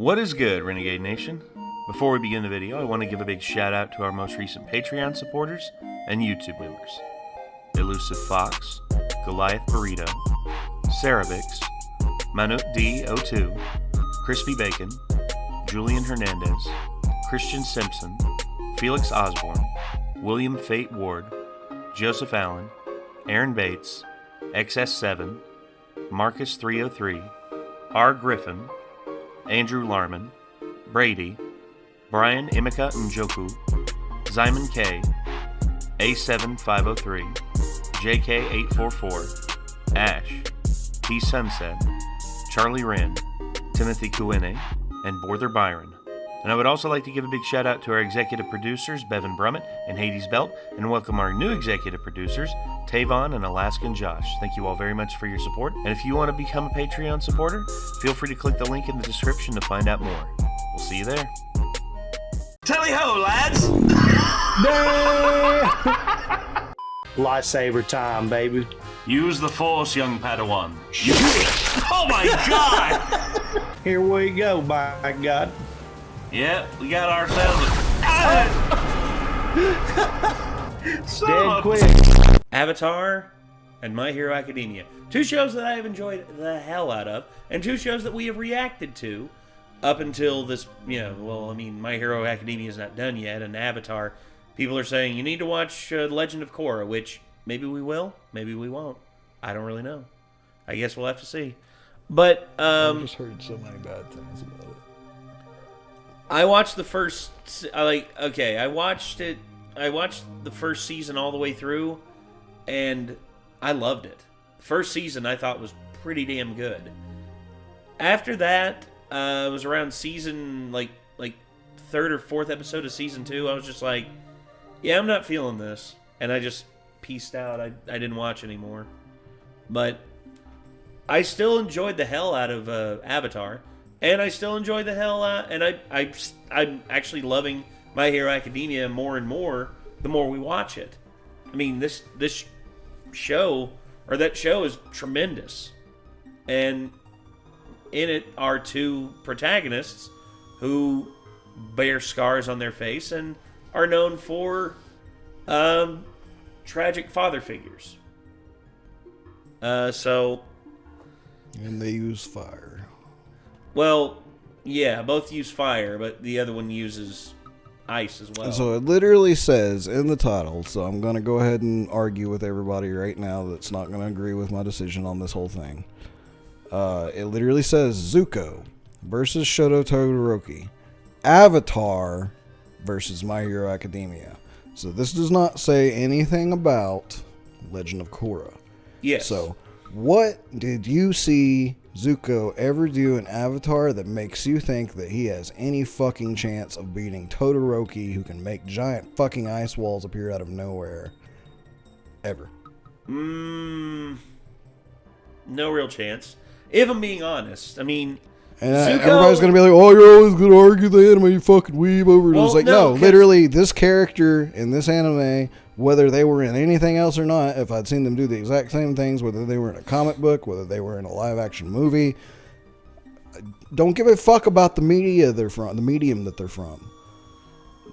What is good, Renegade Nation? Before we begin the video, I want to give a big shout out to our most recent Patreon supporters and YouTube members. Elusive Fox, Goliath Burrito, Ceravix, Manut D02, Crispy Bacon, Julian Hernandez, Christian Simpson, Felix Osborn, William Fate Ward, Joseph Allen, Aaron Bates, XS7, Marcus 303, R. Griffin, Andrew Larman, Brady, Brian Imika Njoku, Zyman K, A7503, JK844, Ash, T Sunset, Charlie Wren, Timothy Kuene, and Borther Byron. And I would also like to give a big shout out to our executive producers, Bevan Brummett and Hades Belt, and welcome our new executive producers, Tavon and Alaskan Josh. Thank you all very much for your support. And if you want to become a Patreon supporter, feel free to click the link in the description to find out more. We'll see you there. Tally-ho, lads! Lightsaber time, baby. Use the Force, young Padawan. Oh my god! Here we go, by God. Yep, we got ourselves Dead quick. Avatar and My Hero Academia. Two shows that I have enjoyed the hell out of, and two shows that we have reacted to up until this, My Hero Academia is not done yet, and Avatar, people are saying, you need to watch Legend of Korra, which maybe we will, maybe we won't. I don't really know. I guess we'll have to see. But, I've just heard so many bad things about it. I watched the first, I watched the first season all the way through, and I loved it. The first season I thought was pretty damn good. After that, it was around season, third or fourth episode of season 2, I was just like, yeah, I'm not feeling this. And I just peaced out. I didn't watch anymore. But I still enjoyed the hell out of Avatar. And I still enjoy the hell out, and I'm actually loving My Hero Academia more and more the more we watch it. I mean, this show, or that show, is tremendous. And in it are two protagonists who bear scars on their face and are known for tragic father figures. And they use fire. Well, yeah, both use fire, but the other one uses ice as well. So it literally says in the title, so I'm going to go ahead and argue with everybody right now that's not going to agree with my decision on this whole thing. It literally says Zuko versus Shoto Todoroki, Avatar versus My Hero Academia. So this does not say anything about Legend of Korra. Yes. So what did you see Zuko ever do in Avatar that makes you think that he has any fucking chance of beating Todoroki, who can make giant fucking ice walls appear out of nowhere? Ever. No real chance. If I'm being honest. I mean, and Zuko, everybody's going to be like, oh, you're always going to argue the anime, you fucking weeb over it. Well, It's like, no, literally, this character in this anime, whether they were in anything else or not, if I'd seen them do the exact same things, whether they were in a comic book, whether they were in a live-action movie, don't give a fuck about the media they're from, the medium that they're from.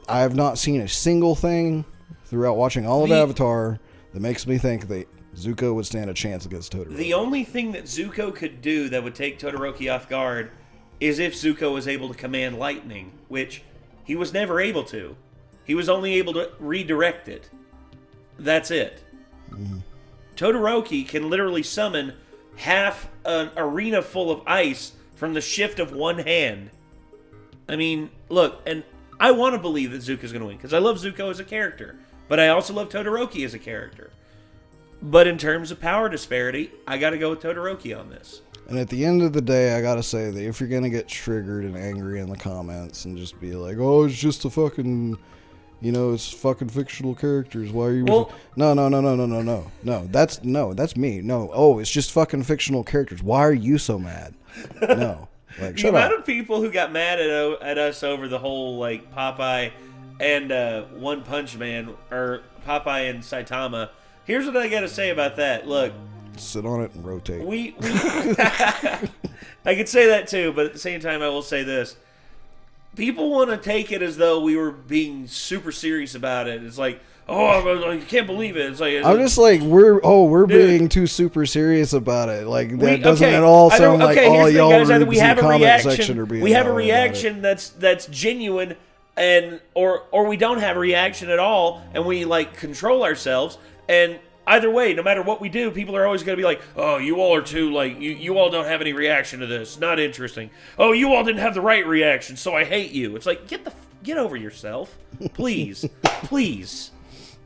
I have not seen a single thing throughout watching all of Avatar that makes me think that Zuko would stand a chance against Todoroki. The only thing that Zuko could do that would take Todoroki off guard is if Zuko was able to command lightning, which he was never able to. He was only able to redirect it. That's it. Mm-hmm. Todoroki can literally summon half an arena full of ice from the shift of one hand. I mean, look, and I want to believe that Zuko's going to win, because I love Zuko as a character, but I also love Todoroki as a character. But in terms of power disparity, I got to go with Todoroki on this. And at the end of the day, I got to say that if you're going to get triggered and angry in the comments and just be like, oh, it's just a fucking... it's fucking fictional characters. Why are you... No. That's me. No. Oh, it's just fucking fictional characters. Why are you so mad? No. Like, shut the up. amount of people who got mad at us over the whole, Popeye and One Punch Man, or Popeye and Saitama. Here's what I got to say about that. Look. Sit on it and rotate. We I could say that too, but at the same time, I will say this. People want to take it as though we were being super serious about it. It's like, oh, I can't believe it. It's like I'm just like, we're being too super serious about it. Like, that doesn't at all sound like all y'all either we have a reaction. We have a reaction that's genuine, and or we don't have a reaction at all, and we like control ourselves. And either way, no matter what we do, people are always going to be like, oh, you all are too, like, you all don't have any reaction to this. Not interesting. Oh, you all didn't have the right reaction, so I hate you. It's like, get over yourself. Please. Please.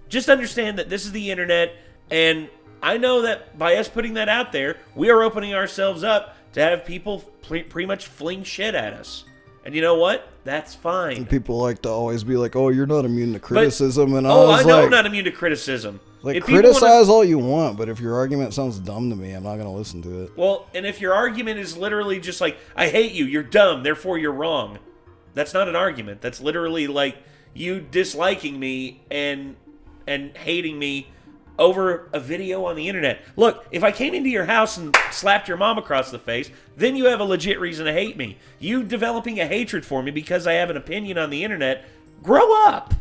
Just understand that this is the internet, and I know that by us putting that out there, we are opening ourselves up to have people pretty much fling shit at us. And you know what? That's fine. And people like to always be like, oh, you're not immune to criticism. And I know I'm not immune to criticism. Like, criticize all you want, but if your argument sounds dumb to me, I'm not going to listen to it. Well, and if your argument is literally just like, I hate you, you're dumb, therefore you're wrong. That's not an argument. That's literally like you disliking me and hating me over a video on the internet. Look, if I came into your house and slapped your mom across the face, then you have a legit reason to hate me. You developing a hatred for me because I have an opinion on the internet, grow up.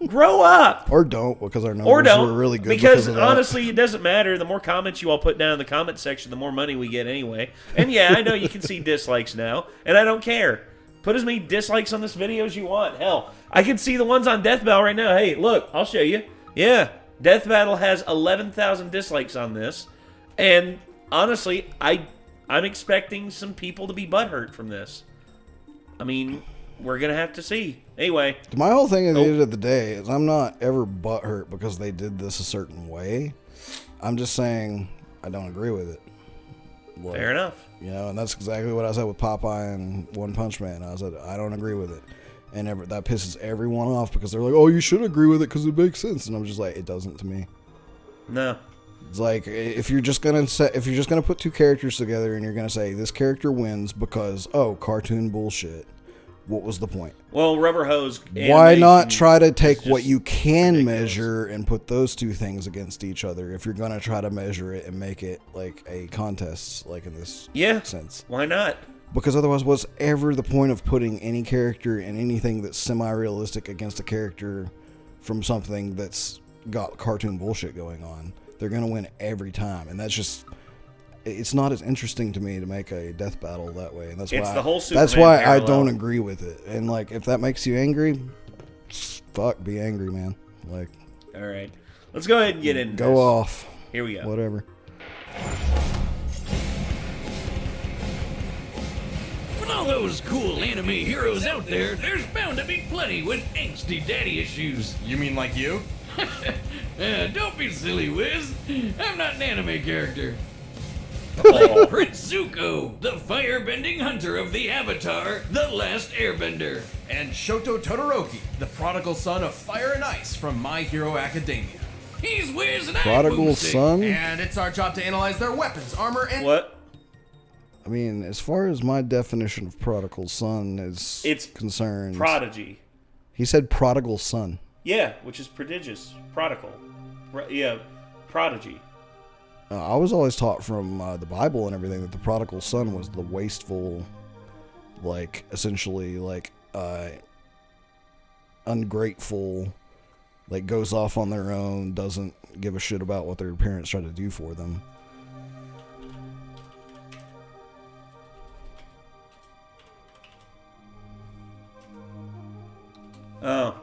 Grow up. Or don't, because our numbers are really good. Because honestly, it doesn't matter. The more comments you all put down in the comment section, the more money we get anyway. And yeah, I know you can see dislikes now, and I don't care. Put as many dislikes on this video as you want. Hell, I can see the ones on Death Battle right now. Hey, look, I'll show you. Yeah, Death Battle has 11,000 dislikes on this. And honestly, I'm expecting some people to be butthurt from this. I mean, we're going to have to see. Anyway. My whole thing at the end of the day is I'm not ever butthurt because they did this a certain way. I'm just saying I don't agree with it. Like, fair enough. You know, and that's exactly what I said with Popeye and One Punch Man. I said, I don't agree with it. And that pisses everyone off because they're like, oh, you should agree with it because it makes sense. And I'm just like, it doesn't to me. No. It's like, if you're just gonna put two characters together and you're gonna say this character wins because, oh, cartoon bullshit, what was the point? Well, Rubber Hose. Why not try to take what you can measure and put those two things against each other if you're gonna try to measure it and make it like a contest, like in this sense? Why not? Because otherwise, what's ever the point of putting any character and anything that's semi-realistic against a character from something that's got cartoon bullshit going on? They're going to win every time. And that's just, it's not as interesting to me to make a death battle that way. And that's why I don't agree with it. And like, if that makes you angry, fuck, be angry, man. Like, all right, let's go ahead and get into go this. Off. Here we go. Whatever. With all those cool anime heroes out there, there's bound to be plenty with angsty daddy issues. You mean like you? Don't be silly, Wiz. I'm not an anime character. Like Prince Zuko, the firebending hunter of the Avatar, The Last Airbender. And Shoto Todoroki, the prodigal son of fire and ice from My Hero Academia. He's Wiz and Prodigal son? And it's our job to analyze their weapons, armor, and... What? I mean, as far as my definition of prodigal son is concerned... Prodigy. He said prodigal son. Yeah, which is prodigious. Prodigal. Prodigy. I was always taught from the Bible and everything that the prodigal son was the wasteful, like, essentially, like, ungrateful, like, goes off on their own, doesn't give a shit about what their parents try to do for them. Oh.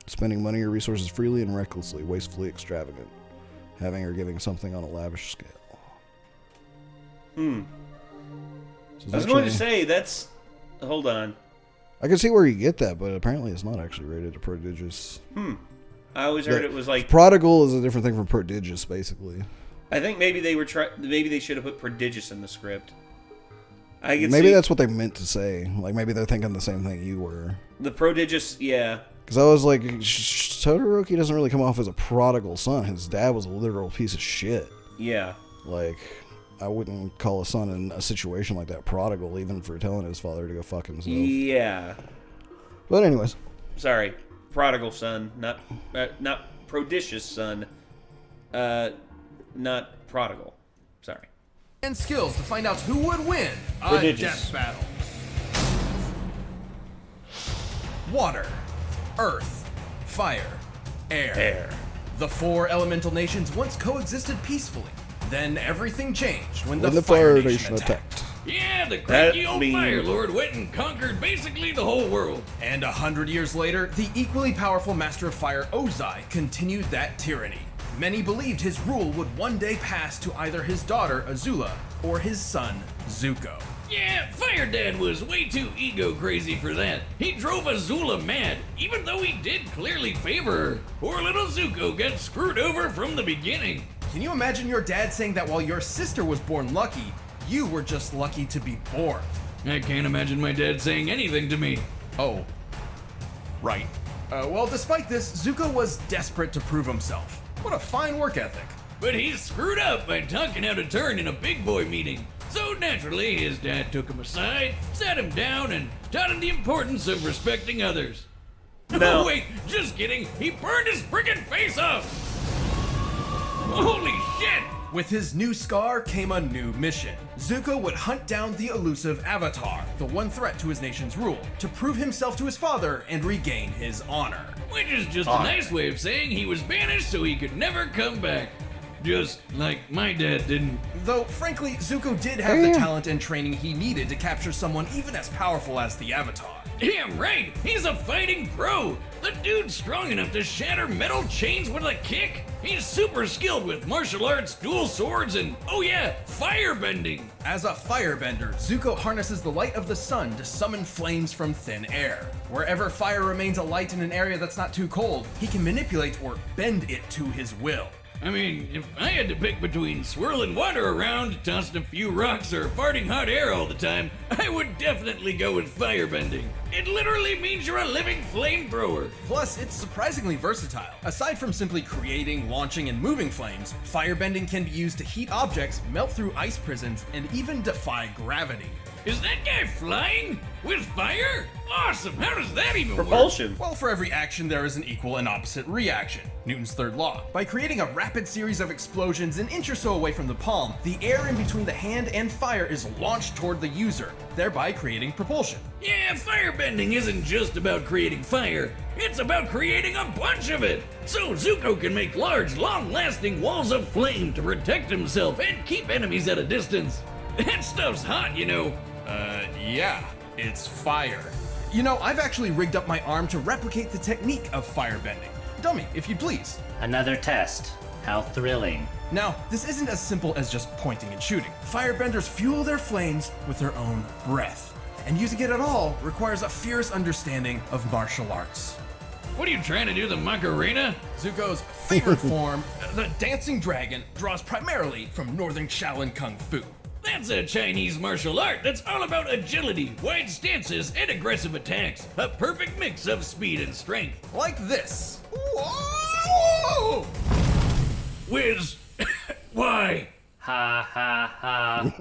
Spending money or resources freely and recklessly, wastefully extravagant. Having or giving something on a lavish scale. So I was going to say, that's... Hold on. I can see where you get that, but apparently it's not actually rated a prodigious. I always heard it was like... Prodigal is a different thing from prodigious, basically. I think maybe they were maybe they should have put prodigious in the script. Maybe that's what they meant to say. Like, maybe they're thinking the same thing you were. The prodigious, yeah. Because I was like, Todoroki doesn't really come off as a prodigal son. His dad was a literal piece of shit. Yeah. Like, I wouldn't call a son in a situation like that prodigal, even for telling his father to go fuck himself. Yeah. But anyways. Sorry. Prodigal son, not prodigious son. Not prodigal. Sorry. and skills to find out who would win a Prodigious. death battle. Water, earth, fire, air. The 4 elemental nations once coexisted peacefully. Then everything changed when When the Fire Nation Nation attacked. Yeah, the cranky That old mean- Fire Lord went and conquered basically the whole world. And 100 years later, the equally powerful Master of Fire Ozai continued that tyranny. Many believed his rule would one day pass to either his daughter Azula or his son Zuko. Yeah, Fire Dad was way too ego crazy for that. He drove Azula mad, even though he did clearly favor her. Poor little Zuko got screwed over from the beginning. Can you imagine your dad saying that while your sister was born lucky, you were just lucky to be born? I can't imagine my dad saying anything to me. Oh. Right. Well, despite this, Zuko was desperate to prove himself. What a fine work ethic. But he's screwed up by talking out of turn in a big boy meeting. So naturally, his dad took him aside, sat him down, and taught him the importance of respecting others. No. Oh, wait, just kidding. He burned his friggin' face off. Holy shit! With his new scar came a new mission. Zuko would hunt down the elusive Avatar, the one threat to his nation's rule, to prove himself to his father and regain his honor. Which is just a nice way of saying he was banished so he could never come back. Just like my dad didn't. Though, frankly, Zuko did have the talent and training he needed to capture someone even as powerful as the Avatar. Damn right, he's a fighting pro. The dude's strong enough to shatter metal chains with a kick. He's super skilled with martial arts, dual swords, and oh yeah, firebending. As a firebender, Zuko harnesses the light of the sun to summon flames from thin air. Wherever fire remains alight in an area that's not too cold, he can manipulate or bend it to his will. I mean, if I had to pick between swirling water around, tossing a few rocks, or farting hot air all the time, I would definitely go with firebending. It literally means you're a living flamethrower. Plus, it's surprisingly versatile. Aside from simply creating, launching, and moving flames, firebending can be used to heat objects, melt through ice prisons, and even defy gravity. Is that guy flying? With fire? Awesome, how does that even work? Propulsion. Well, for every action, there is an equal and opposite reaction. Newton's third law. By creating a rapid series of explosions an inch or so away from the palm, the air in between the hand and fire is launched toward the user, thereby creating propulsion. Yeah, firebending isn't just about creating fire. It's about creating a bunch of it. So Zuko can make large, long-lasting walls of flame to protect himself and keep enemies at a distance. That stuff's hot, you know. Yeah, it's fire. You know, I've actually rigged up my arm to replicate the technique of firebending. Dummy, if you'd please. Another test. How thrilling. Now, this isn't as simple as just pointing and shooting. Firebenders fuel their flames with their own breath. And using it at all requires a fierce understanding of martial arts. What are you trying to do, the Macarena? Zuko's favorite form, the dancing dragon, draws primarily from northern Shaolin Kung Fu. That's a Chinese martial art that's all about agility, wide stances, and aggressive attacks. A perfect mix of speed and strength. Like this. Whoa! Wiz, why? Ha ha ha.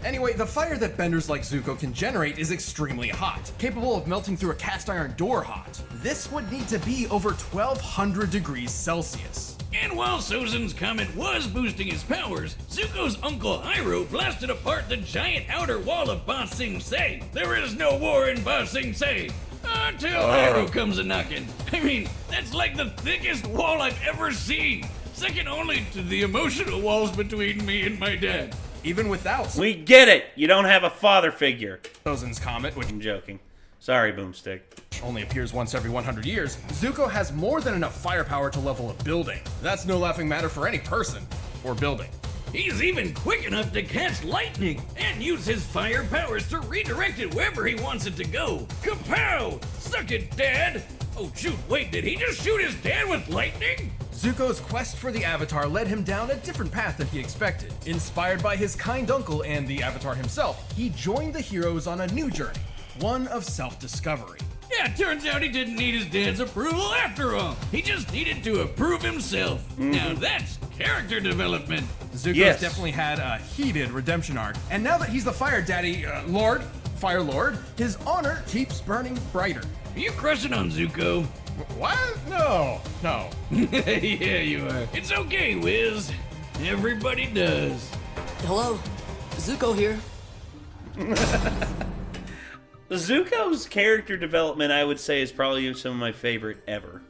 Anyway, the fire that benders like Zuko can generate is extremely hot, capable of melting through a cast iron door hot. This would need to be over 1200 degrees Celsius. And while Sozin's comet was boosting his powers, Zuko's uncle Iroh blasted apart the giant outer wall of Ba Sing Se. There is no war in Ba Sing Se. Until Iroh comes a-knockin'. I mean, that's like the thickest wall I've ever seen. Second only to the emotional walls between me and my dad. Even without We get it. You don't have a father figure. Sozin's comet, which I'm joking. Sorry, Boomstick. only appears once every 100 years, Zuko has more than enough firepower to level a building. That's no laughing matter for any person or building. He's even quick enough to catch lightning and use his fire powers to redirect it wherever he wants it to go. Kapow! Suck it, Dad! Oh shoot, wait, did he just shoot his dad with lightning? Zuko's quest for the Avatar led him down a different path than he expected. Inspired by his kind uncle and the Avatar himself, he joined the heroes on a new journey, one of self-discovery. Yeah, turns out he didn't need his dad's approval after all. He just needed to approve himself. Now that's character development. Zuko's definitely had a heated redemption arc, and now that he's the Fire Daddy, Fire Lord, his honor keeps burning brighter. Are you crushing on Zuko? What? No. Yeah, you are. It's okay, Wiz. Everybody does. Hello, Zuko here. Zuko's character development, I would say, is probably some of my favorite ever.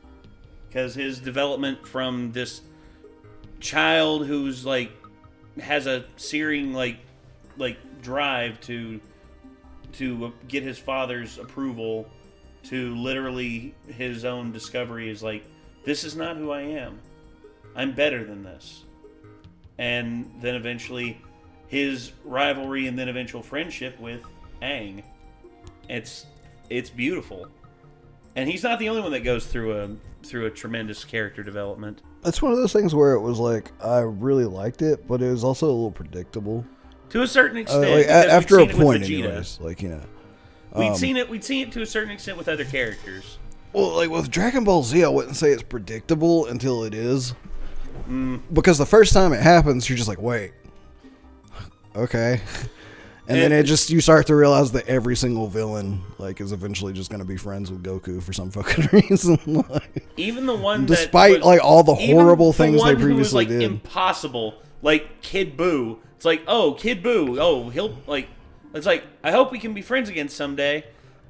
Because his development from this child who's like has a searing like drive to get his father's approval, to literally his own discovery is like, this is not who I am. I'm better than this. And then eventually his rivalry and then eventual friendship with Aang. It's beautiful. And he's not the only one that goes through a tremendous character development. It's one of those things where it was like, I really liked it, but it was also a little predictable. To a certain extent. After a point, anyways. Like, you know. We'd seen it to a certain extent with other characters. Well, like with Dragon Ball Z, I wouldn't say it's predictable until it is. Because the first time it happens, you're just like, wait. Okay. And then you start to realize that every single villain is eventually just going to be friends with Goku for some fucking reason. Even the one despite all the horrible things they previously did. Impossible. Like Kid Buu. It's like, oh, Kid Buu. Oh, he'll it's like, I hope we can be friends again someday.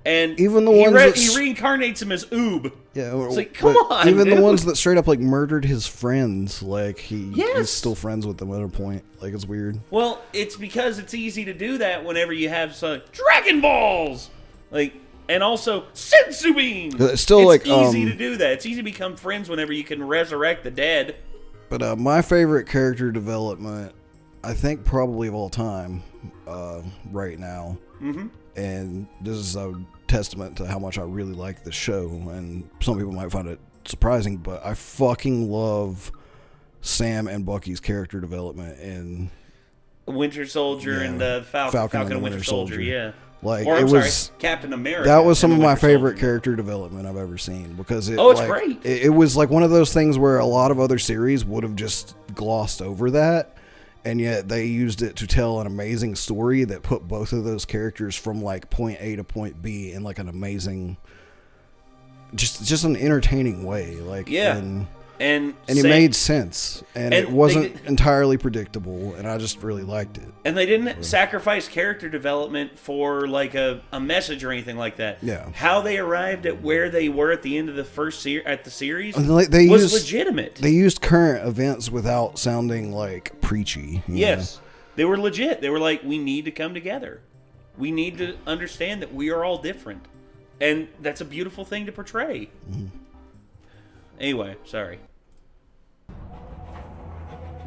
And even the ones that he reincarnates him as Oob. Yeah, it's like, come on, even dude. the ones that straight up murdered his friends, he's still friends with them at a point. It's weird. Well, it's because it's easy to do that whenever you have some Dragon Balls, and also Senzu Bean. It's still easy to do that. It's easy to become friends whenever you can resurrect the dead. But my favorite character development, I think probably of all time, right now. Mm-hmm. And this is a testament to how much I really like the show, and some people might find it surprising, but I fucking love Sam and Bucky's character development in Winter Soldier and Falcon and Winter Soldier. Yeah, Captain America. That was some of my favorite character development I've ever seen, because it's great. It was like one of those things where a lot of other series would have just glossed over that. And yet they used it to tell an amazing story that put both of those characters from point A to point B in an amazing, just an entertaining way. And it made sense, and it wasn't entirely predictable, and I just really liked it. And they didn't sacrifice character development for a message or anything like that. Yeah, how they arrived at where they were at the end of the first series was legitimate. They used current events without sounding preachy. Yes, they were legit. They were like, we need to come together. We need to understand that we are all different, and that's a beautiful thing to portray. Mm-hmm. Anyway, sorry.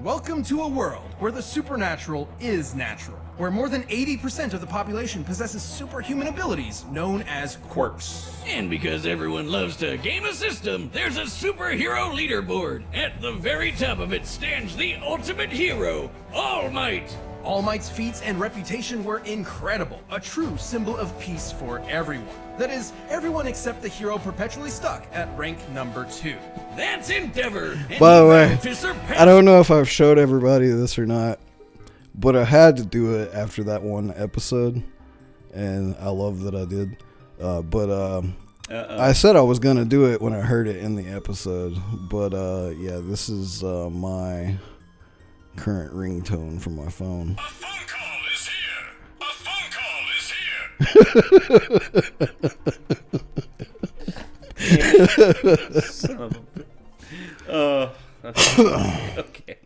Welcome to a world where the supernatural is natural, where more than 80% of the population possesses superhuman abilities known as quirks. And because everyone loves to game a system, there's a superhero leaderboard. At the very top of it stands the ultimate hero, All Might. All Might's feats and reputation were incredible, a true symbol of peace for everyone. That is, everyone except the hero perpetually stuck at rank number 2. That's Endeavor. By the way, I don't know if I've showed everybody this or not, but I had to do it after that one episode, and I love that I did. I said I was going to do it when I heard it in the episode, but this is my current ringtone from my phone. A phone call is here. Son of a... okay.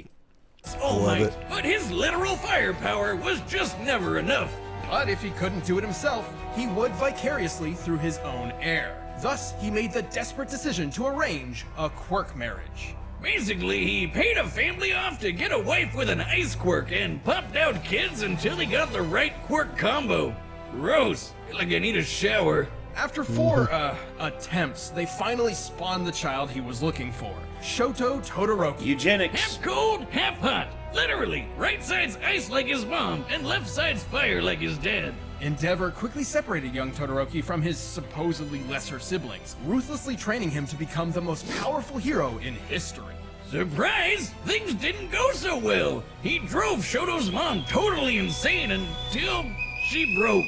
All Might, but his literal firepower was just never enough. But if he couldn't do it himself, he would vicariously through his own heir. Thus, he made the desperate decision to arrange a quirk marriage. Basically, he paid a family off to get a wife with an ice quirk and popped out kids until he got the right quirk combo. Gross. Feel like I need a shower. After 4 attempts, they finally spawned the child he was looking for. Shoto Todoroki. Eugenics. Half cold, half hot. Literally, right side's ice like his mom, and left side's fire like his dad. Endeavor quickly separated young Todoroki from his supposedly lesser siblings, ruthlessly training him to become the most powerful hero in history. Surprise! Things didn't go so well. He drove Shoto's mom totally insane until she broke.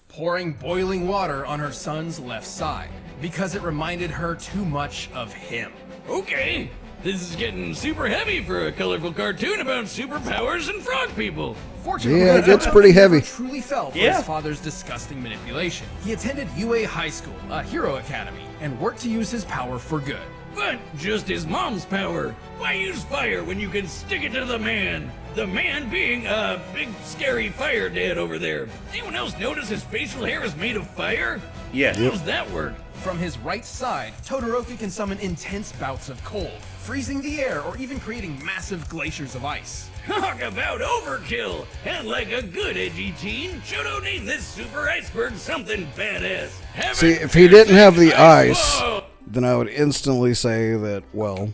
Pouring boiling water on her son's left side, because it reminded her too much of him. Okay, This is getting super heavy for a colorful cartoon about superpowers and frog people. Fortunately, Yeah, it gets Todoroki pretty heavy. never truly fell for Yeah. his father's disgusting manipulation. He attended UA High School, a hero academy, and worked to use his power for good. But just his mom's power. Why use fire when you can stick it to the man? The man being a big scary fire dad over there. Anyone else notice his facial hair is made of fire? Yes. How does that work? From his right side, Todoroki can summon intense bouts of cold, freezing the air or even creating massive glaciers of ice. Talk about overkill! And like a good edgy teen, Shoto named this super iceberg something badass. See, if he didn't have the ice, then I would instantly say that, well,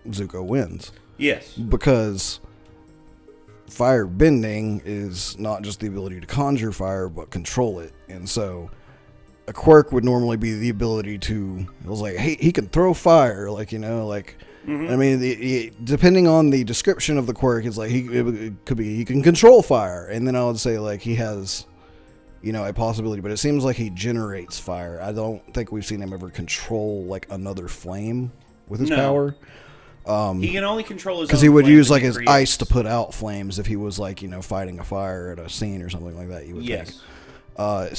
Zuko wins. Yes. Because fire bending is not just the ability to conjure fire, but control it. And so a quirk would normally be the ability to, it was like, hey, he can throw fire, like, you know, like, I mean, depending on the description of the quirk, it's like, it could be, he can control fire. And then I would say, like, he has, you know, a possibility, but it seems like he generates fire. I don't think we've seen him ever control, like, another flame with his power. He can only control his Because own he would flame use that like he his creates. ice to put out flames if he was like, you know, fighting a fire at a scene or something like that. You would think. Yes.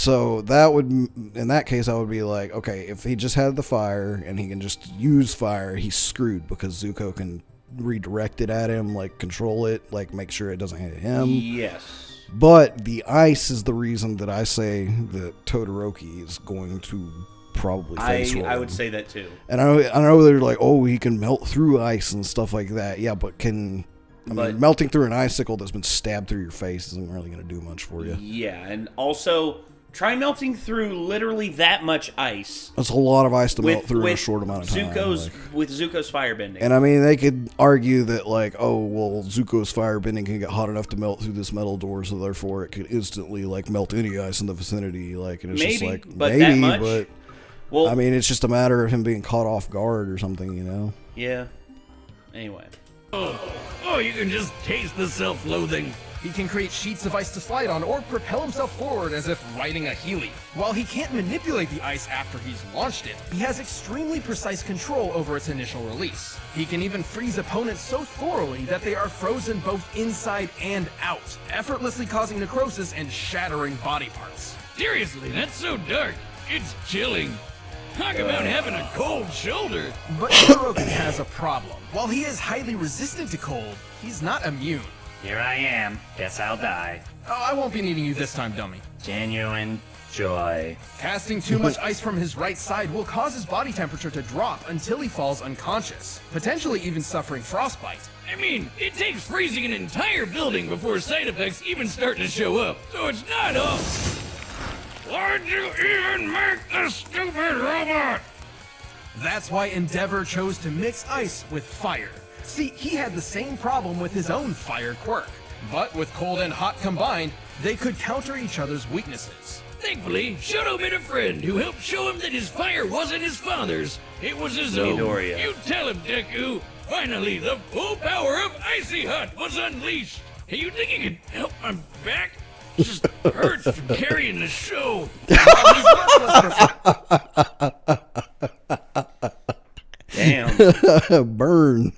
So that would, in that case, I would be like, okay, if he just had the fire and he can just use fire, he's screwed because Zuko can redirect it at him, like control it, like make sure it doesn't hit him. Yes. But the ice is the reason that I say that Todoroki is going to probably face roll I him. would say that too. And I know they're like, oh, he can melt through ice and stuff like that. Yeah, but melting through an icicle that's been stabbed through your face isn't really going to do much for you. Yeah, and also try melting through literally that much ice. That's a lot of ice to melt through in a short amount of time. With Zuko's firebending. And I mean, they could argue that like, oh, well, Zuko's firebending can get hot enough to melt through this metal door, so therefore it could instantly like melt any ice in the vicinity. Like, and it's just like but maybe, that much? but Well, I mean, it's just a matter of him being caught off guard or something, you know? yeah. Anyway. Oh, you can just taste the self-loathing. He can create sheets of ice to slide on or propel himself forward as if riding a Healy. While he can't manipulate the ice after he's launched it, he has extremely precise control over its initial release. He can even freeze opponents so thoroughly that they are frozen both inside and out, effortlessly causing necrosis and shattering body parts. Seriously, that's so dark. It's chilling. Talk about having a cold shoulder. But Todoroki has a problem. While he is highly resistant to cold, he's not immune. Here I am. Guess I'll die. Oh, I won't be needing you this time, dummy. Genuine joy. Casting too much ice from his right side will cause his body temperature to drop until he falls unconscious, potentially even suffering frostbite. I mean, it takes freezing an entire building before side effects even start to show up, so it's not all. Why'd you even make this stupid robot? That's why Endeavor chose to mix ice with fire. See, he had the same problem with his own fire quirk. But with cold and hot combined, they could counter each other's weaknesses. Thankfully, Shoto made a friend who helped show him that his fire wasn't his father's. It was his own. Midoriya. You tell him, Deku. Finally, the full power of Icy Hut was unleashed. Hey, you think you could help my back? It just hurts from carrying the show. Damn. Burn.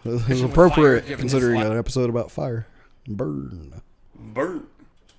It's appropriate given his considering life. an episode about fire. Burn. Burnt.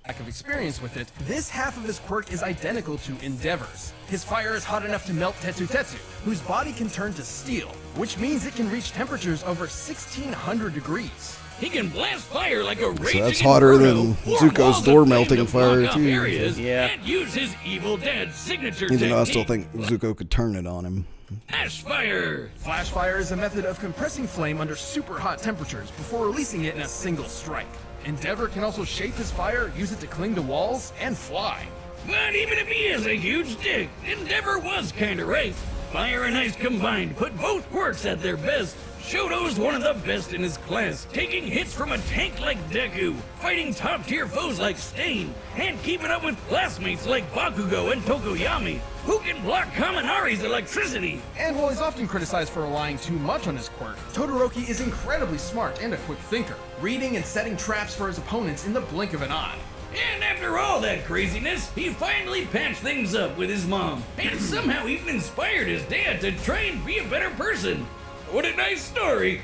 Lack of experience with it, this half of his quirk is identical to Endeavor's. His fire is hot enough to melt Tetsu Tetsu, whose body can turn to steel, which means it can reach temperatures over 1600 degrees. He can blast fire like a raging that's hotter inferno, than or Zuko's walls of door flame melting to fire, block off too. areas, Yeah. and use his evil dad's signature Even though I still technique. think Zuko could turn it on him. Ash fire. Flash fire is a method of compressing flame under super hot temperatures before releasing it in a single strike. Endeavor can also shape his fire, use it to cling to walls, and fly. But even if he is a huge dick, Endeavor was kinda right. Fire and ice combined put both quirks at their best. Shoto's one of the best in his class, taking hits from a tank like Deku, fighting top-tier foes like Stain, and keeping up with classmates like Bakugo and Tokoyami, who can block Kaminari's electricity. And while he's often criticized for relying too much on his quirk, Todoroki is incredibly smart and a quick thinker, reading and setting traps for his opponents in the blink of an eye. And after all that craziness, he finally patched things up with his mom, and somehow even inspired his dad to try and be a better person. What a nice story.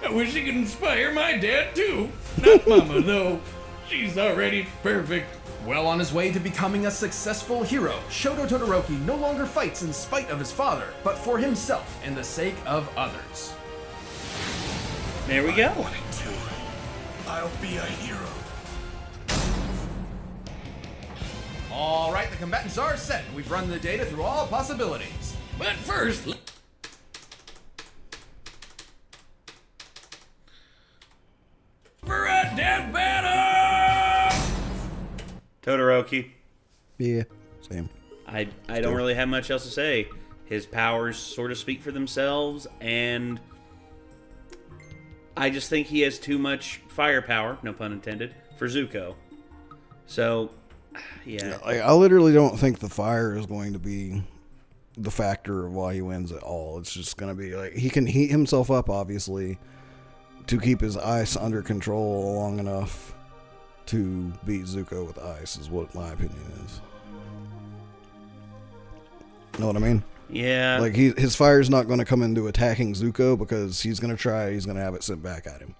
I wish he could inspire my dad too. Not Mama, though. She's already perfect. Well on his way to becoming a successful hero, Shoto Todoroki no longer fights in spite of his father, but for himself and the sake of others. There we go. I'll be a hero. All right, the combatants are set. We've run the data through all possibilities. But first, for a death battle! Todoroki. Yeah, same. I don't really have much else to say. His powers sort of speak for themselves, and I just think he has too much firepower, no pun intended, for Zuko. So, yeah. I literally don't think the fire is going to be the factor of why he wins at all. It's just going to be like he can heat himself up, obviously, to keep his ice under control long enough to beat Zuko with ice, is what my opinion is. Know what I mean? Yeah. Like his fire's not going to come into attacking Zuko because he's going to have it sent back at him.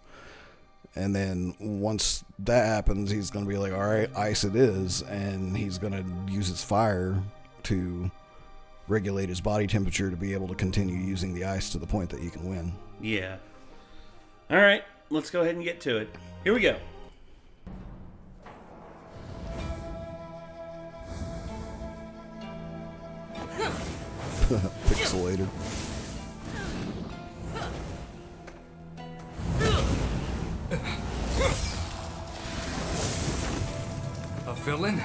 And then once that happens, he's going to be like, all right, ice it is. And he's going to use his fire to regulate his body temperature to be able to continue using the ice to the point that he can win. Yeah. All right, let's go ahead and get to it. Here we go. Pixelated. A villain?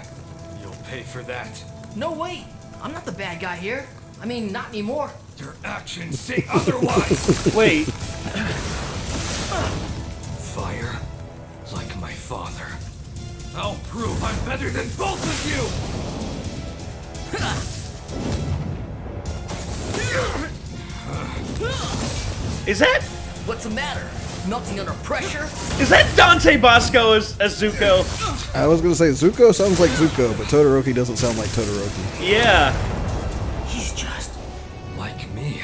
You'll pay for that. No, wait. I'm not the bad guy here. I mean, not anymore. Your actions say otherwise. Wait. Fire, like my father. I'll prove I'm better than both of you! Is that What's the matter? Melting under pressure? Dante Bosco as Zuko? I was going to say Zuko sounds like Zuko, but Todoroki doesn't sound like Todoroki. Yeah. He's just Like me.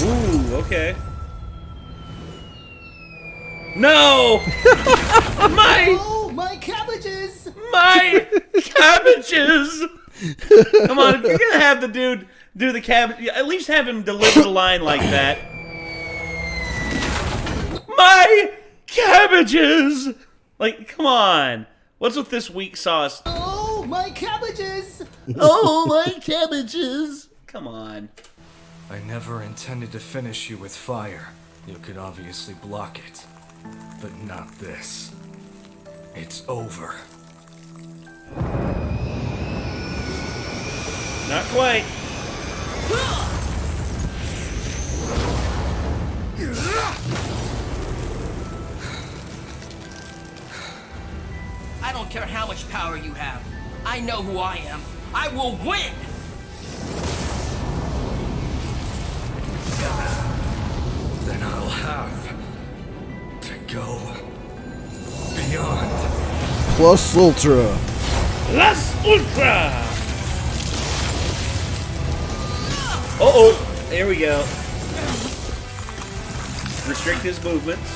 Ooh, okay. No! Oh, my cabbages! My cabbages! Come on, if you're gonna have the dude do the cabbage, at least have him deliver the line like that. My cabbages! Like, come on. What's with this weak sauce? Oh, my cabbages! Oh, my cabbages! Come on. I never intended to finish you with fire. You could obviously block it. But not this. It's over. Not quite. I don't care how much power you have. I know who I am. I will win! Then I'll have to go beyond. Plus Ultra. Las Ultra! Uh-oh. There we go. Restrict his movements.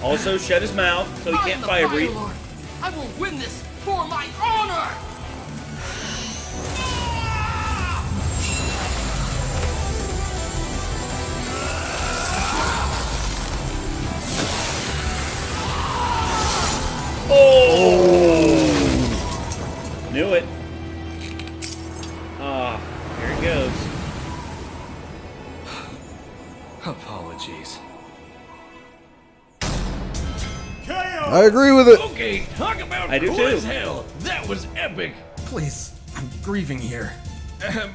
Also shut his mouth so he I am can't the fire Fire breathe. Lord. I will win this for my honor! Oh! Knew it. Ah, here it goes. Apologies. I agree with it. Okay, talk about I do cool too. as hell. That was epic. Please, I'm grieving here.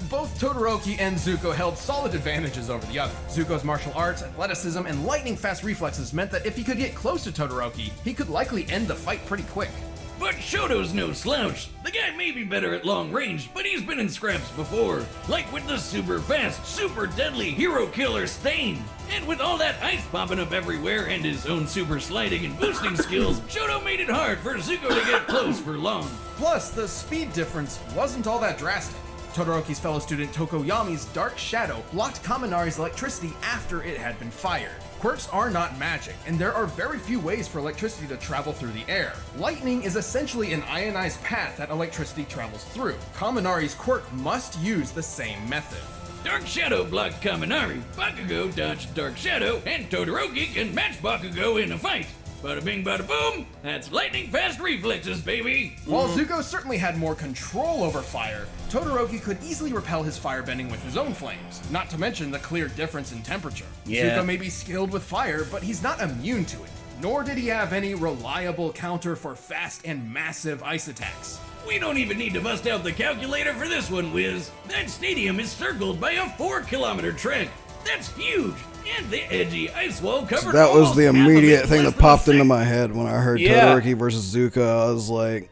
Both Todoroki and Zuko held solid advantages over the other. Zuko's martial arts, athleticism, and lightning-fast reflexes meant that if he could get close to Todoroki, he could likely end the fight pretty quick. But Shoto's no slouch. The guy may be better at long range, but he's been in scraps before. Like with the super fast, super deadly hero killer Stain. And with all that ice popping up everywhere and his own super sliding and boosting skills, Shoto made it hard for Zuko to get close for long. Plus, the speed difference wasn't all that drastic. Todoroki's fellow student Tokoyami's Dark Shadow blocked Kaminari's electricity after it had been fired. Quirks are not magic, and there are very few ways for electricity to travel through the air. Lightning is essentially an ionized path that electricity travels through. Kaminari's quirk must use the same method. Dark Shadow blocked Kaminari, Bakugo dodged Dark Shadow, and Todoroki can match Bakugo in a fight. Bada bing, bada boom, that's lightning fast reflexes, baby! While Zuko certainly had more control over fire, Todoroki could easily repel his firebending with his own flames, not to mention the clear difference in temperature. Yeah. Zuko may be skilled with fire, but he's not immune to it, nor did he have any reliable counter for fast and massive ice attacks. We don't even need to bust out the calculator for this one, Wiz. That stadium is circled by a 4-kilometer trek. That's huge! And the edgy ice wall covered That was almost the half of it immediate in thing less that than a popped into second. my head when I heard Yeah. Todoroki versus Zuko. I was like,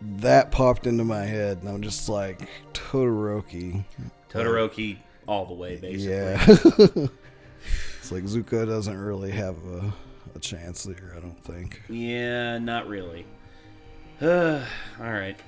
that popped into my head, and I'm just like, Todoroki. Todoroki all the way, basically. Yeah. It's like Zuko doesn't really have a chance there, I don't think. Yeah, not really. All right.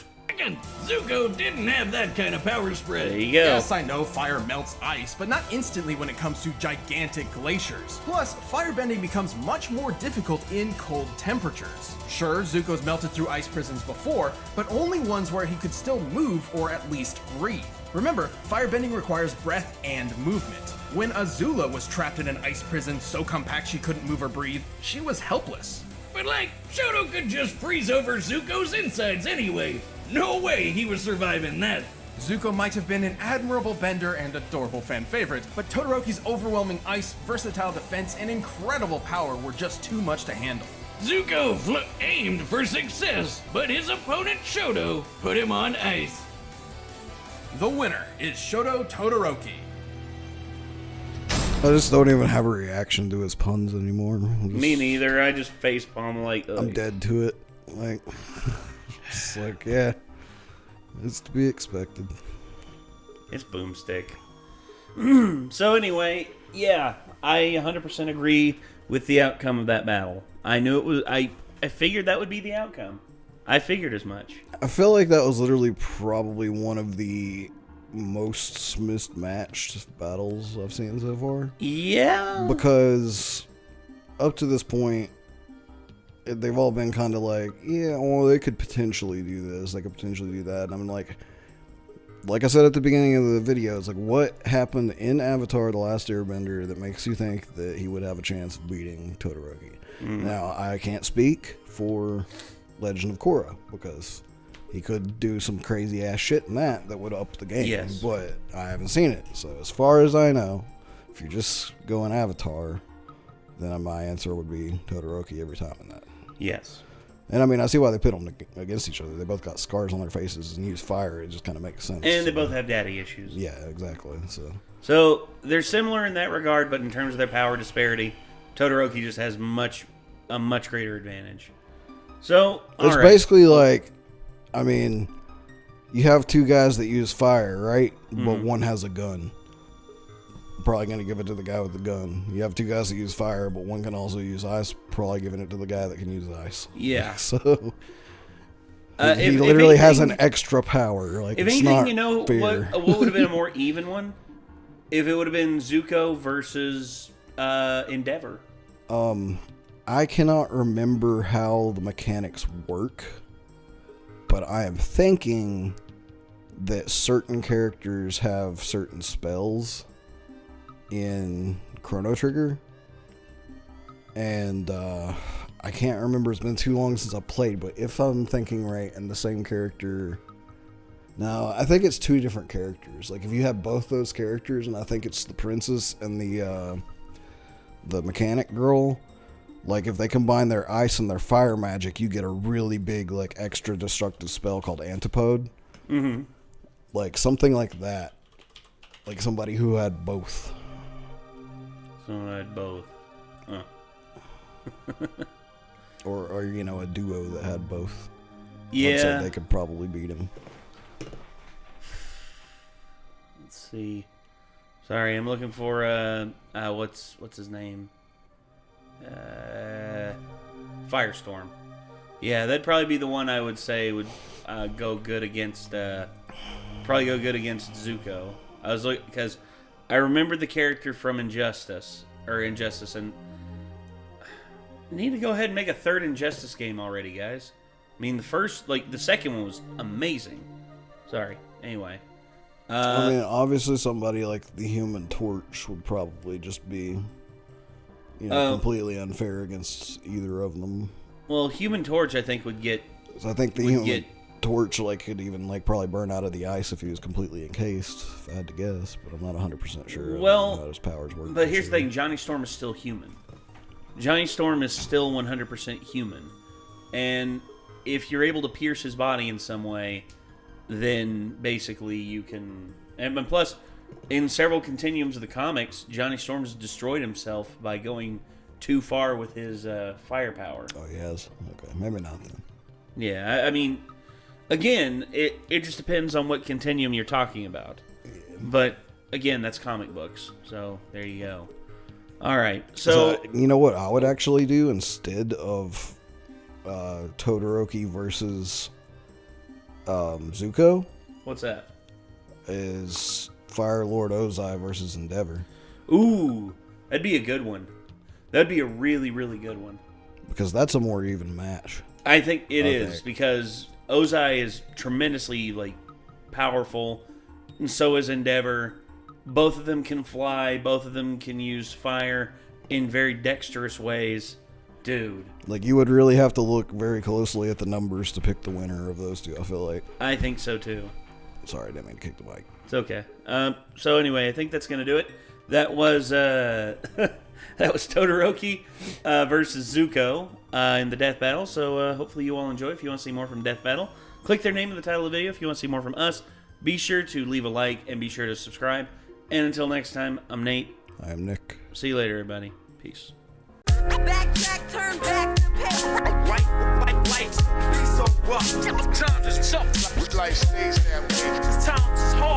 Zuko didn't have that kind of power spread. There you go. Yes, I know fire melts ice, but not instantly when it comes to gigantic glaciers. Plus, firebending becomes much more difficult in cold temperatures. Sure, Zuko's melted through ice prisons before, but only ones where he could still move or at least breathe. Remember, firebending requires breath and movement. When Azula was trapped in an ice prison so compact she couldn't move or breathe, she was helpless. But like, Shoto could just freeze over Zuko's insides anyway. No way he was surviving that. Zuko might have been an admirable bender and adorable fan favorite, but Todoroki's overwhelming ice, versatile defense, and incredible power were just too much to handle. Zuko aimed for success, but his opponent Shoto put him on ice. The winner is Shoto Todoroki. I just don't even have a reaction to his puns anymore. Me neither. I just facepalm like, ugh. I'm dead to it. Like, it's like, yeah, it's to be expected. It's boomstick. So anyway, yeah, I 100% agree with the outcome of that battle. I knew it was. I figured that would be the outcome. I figured as much. I feel like that was literally probably one of the most mismatched battles I've seen so far. Yeah. Because up to this point, they've all been kind of like, yeah, well, they could potentially do this, they could potentially do that. And I'm like I said at the beginning of the video, it's like, what happened in Avatar: The Last Airbender that makes you think that he would have a chance of beating Todoroki? Now, I can't speak for Legend of Korra, because he could do some crazy ass shit in that would up the game. Yes. But I haven't seen it. So as far as I know, if you're just going Avatar, then my answer would be Todoroki every time in that. Yes. And I mean, I see why they pit them against each other. They both got scars on their faces and use fire. It just kind of makes sense. And they both have daddy issues. Yeah, exactly. So they're similar in that regard, but in terms of their power disparity, Todoroki just has a much greater advantage. So it's basically like, I mean, you have two guys that use fire, right? But one has a gun. Probably going to give it to the guy with the gun. You have two guys that use fire, but one can also use ice. Probably giving it to the guy that can use ice. Yeah. So he literally has an extra power. Like, if it's anything, not you know fair. what would have been a more even one? If it would have been Zuko versus Endeavor. I cannot remember how the mechanics work, but I am thinking that certain characters have certain spells in Chrono Trigger, and I can't remember. It's been too long since I played, but if I'm thinking right, and the same character, No, I think it's two different characters. Like, if you have both those characters, and I think it's the princess and the mechanic girl, like, if they combine their ice and their fire magic, you get a really big, like, extra destructive spell called Antipode. Mm-hmm. Like, something like that. Like, somebody who had both. Someone had both. Huh. or, you know, a duo that had both. Yeah. I'd say they could probably beat him. Let's see. Sorry, I'm looking for what's his name? Firestorm. Yeah, that'd probably be the one I would say would go good against. Probably go good against Zuko. I was looking because I remembered the character from Injustice, and I need to go ahead and make a third Injustice game already, guys. I mean, the second one was amazing. Sorry. Anyway. I mean, obviously somebody like the Human Torch would probably just be, you know, completely unfair against either of them. Well, Human Torch, I think, would get... So I think the Human Torch, like, could even, like, probably burn out of the ice if he was completely encased, if I had to guess, but I'm not 100% sure. Well, how his powers work. But here's the thing, Johnny Storm is still human. Johnny Storm is still 100% human. And if you're able to pierce his body in some way, then basically you can... And plus, in several continuums of the comics, Johnny Storm's destroyed himself by going too far with his firepower. Oh, he has? Okay, maybe not then. Yeah, I mean, again, it just depends on what continuum you're talking about. But, again, that's comic books, so there you go. All right, so you know what I would actually do instead of Todoroki versus Zuko? What's that? Is Fire Lord Ozai versus Endeavor. Ooh, that'd be a good one. That'd be a really, really good one. Because that's a more even match. I think it is, because Ozai is tremendously, like, powerful, and so is Endeavor. Both of them can fly, both of them can use fire in very dexterous ways. Dude. Like, you would really have to look very closely at the numbers to pick the winner of those two, I feel like. I think so, too. Sorry, I didn't mean to kick the mic. It's okay. So anyway, I think that's going to do it. That was that was Todoroki versus Zuko in the Death Battle. So hopefully you all enjoy. If you want to see more from Death Battle, click their name in the title of the video. If you want to see more from us, be sure to leave a like and be sure to subscribe. And until next time, I'm Nate. I am Nick. See you later, everybody. Peace. Backtrack, turn back the pace. Lights, be so rough. Time just tough. Life stays that way. Time just hard.